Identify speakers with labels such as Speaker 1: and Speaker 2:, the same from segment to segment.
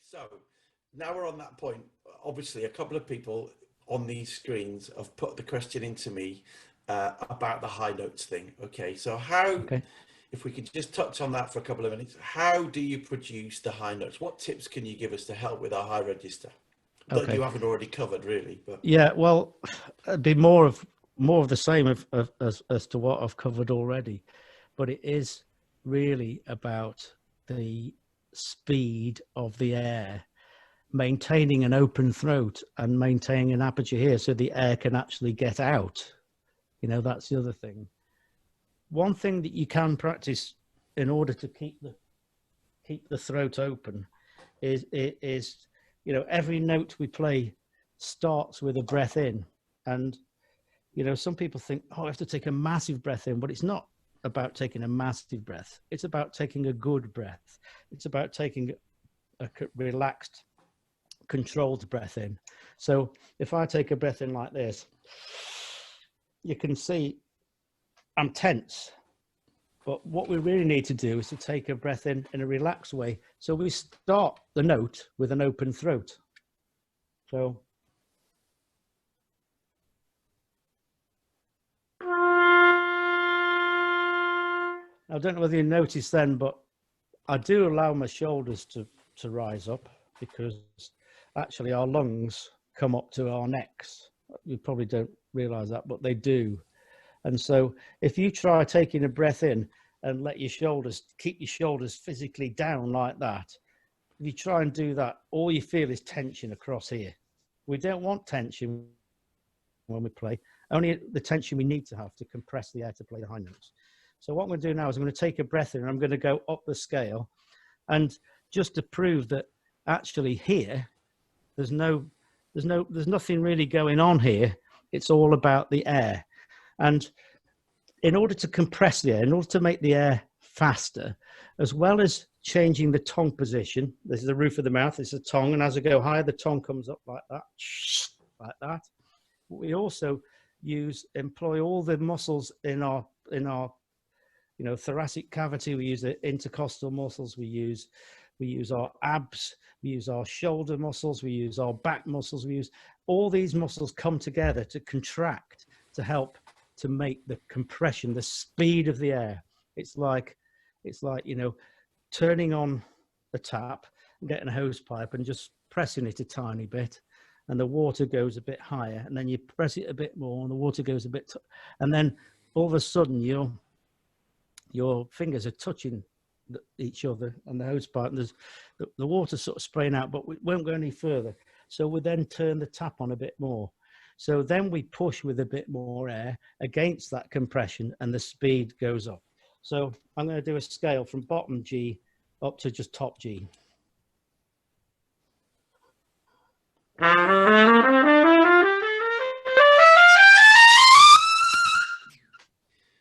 Speaker 1: so now we're on that point. Obviously, a couple of people on these screens have put the question into me about the high notes thing. Okay, so if we could just touch on that for a couple of minutes, how do you produce the high notes? What tips can you give us to help with our high register that you haven't already covered, really? But
Speaker 2: yeah, well, it'd be more of the same as to what I've covered already, but it is really about the speed of the air, maintaining an open throat and maintaining an aperture here so the air can actually get out. You know, that's the other thing. One thing that you can practice in order to keep the throat open is you know, every note we play starts with a breath in. And you know, some people think, oh, I have to take a massive breath in, but it's not about taking a massive breath. It's about taking a good breath. It's about taking a relaxed, controlled breath in. So if I take a breath in like this, you can see I'm tense. But what we really need to do is to take a breath in a relaxed way. So we start the note with an open throat. So I don't know whether you noticed then, but I do allow my shoulders to rise up, because actually our lungs come up to our necks. You probably don't realize that, but they do. And so if you try taking a breath in and let your shoulders, keep your shoulders physically down like that, if you try and do that, all you feel is tension across here. We don't want tension when we play, only the tension we need to have to compress the air to play the high notes. So what I'm going to do now is I'm going to take a breath in and I'm going to go up the scale, and just to prove that actually here, there's nothing really going on here. It's all about the air. And in order to compress the air, in order to make the air faster, as well as changing the tongue position, this is the roof of the mouth, this is the tongue, and as I go higher, the tongue comes up like that, like that. We also employ all the muscles in our you know, thoracic cavity. We use the intercostal muscles, we use our abs, we use our shoulder muscles, we use our back muscles, we use all these muscles come together to contract, to help to make the compression, the speed of the air. It's like, you know, turning on the tap and getting a hose pipe and just pressing it a tiny bit, and the water goes a bit higher, and then you press it a bit more and the water goes a bit, and then all of a sudden your fingers are touching each other and the hose pipe, and there's the water sort of spraying out, but we won't go any further. So we then turn the tap on a bit more. So then we push with a bit more air against that compression, and the speed goes up. So I'm going to do a scale from bottom G up to just top G.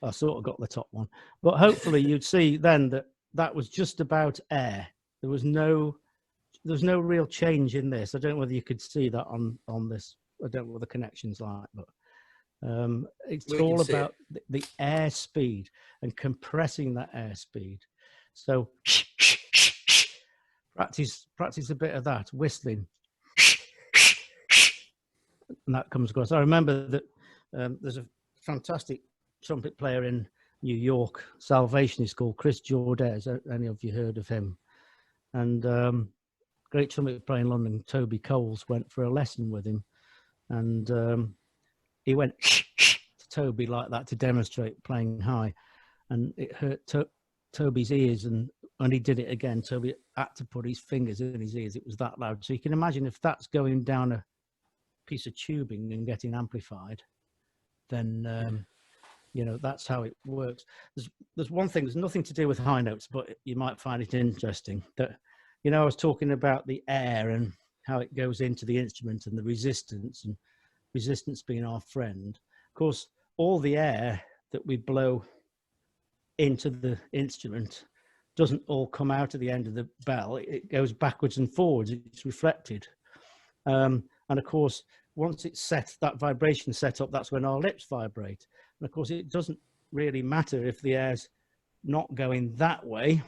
Speaker 2: I sort of got the top one, but hopefully you'd see then that was just about air. There's no real change in this. I don't know whether you could see that on this. I don't know what the connection's like, but it's all about the air speed and compressing that air speed. So practice a bit of that whistling, and that comes across. I remember that there's a fantastic trumpet player in New York, Salvation is called, Chris Jordes. Any of you heard of him? And great trumpet player in London, Toby Coles, went for a lesson with him, and he went to Toby like that to demonstrate playing high, and it hurt Toby's ears, and when he did it again, Toby had to put his fingers in his ears. It was that loud. So you can imagine if that's going down a piece of tubing and getting amplified, then you know, that's how it works. There's one thing, there's nothing to do with high notes, but you might find it interesting that, you know, I was talking about the air and how it goes into the instrument and the resistance, and resistance being our friend. Of course, all the air that we blow into the instrument doesn't all come out at the end of the bell. It goes backwards and forwards. It's reflected. And of course, once it's set, that vibration set up, that's when our lips vibrate. And of course, it doesn't really matter if the air's not going that way.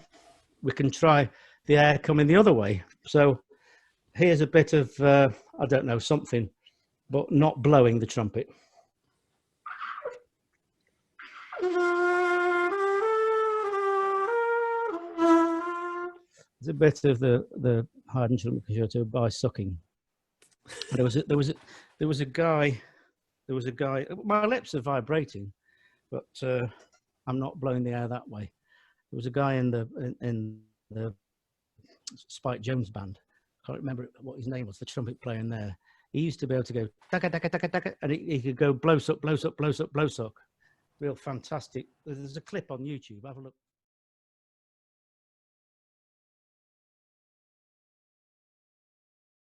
Speaker 2: We can try the air coming the other way. So here's a bit of, I don't know, something, but not blowing the trumpet. It's a bit of the Haydn Trumpet Concerto by sucking. There was a guy. My lips are vibrating, but I'm not blowing the air that way. There was a guy in the Spike Jones band. I can't remember what his name was. The trumpet player in there. He used to be able to go taka taka taka taka, and he could go blow suck, blow suck, blow suck, blow suck. Real fantastic. There's a clip on YouTube. Have a look.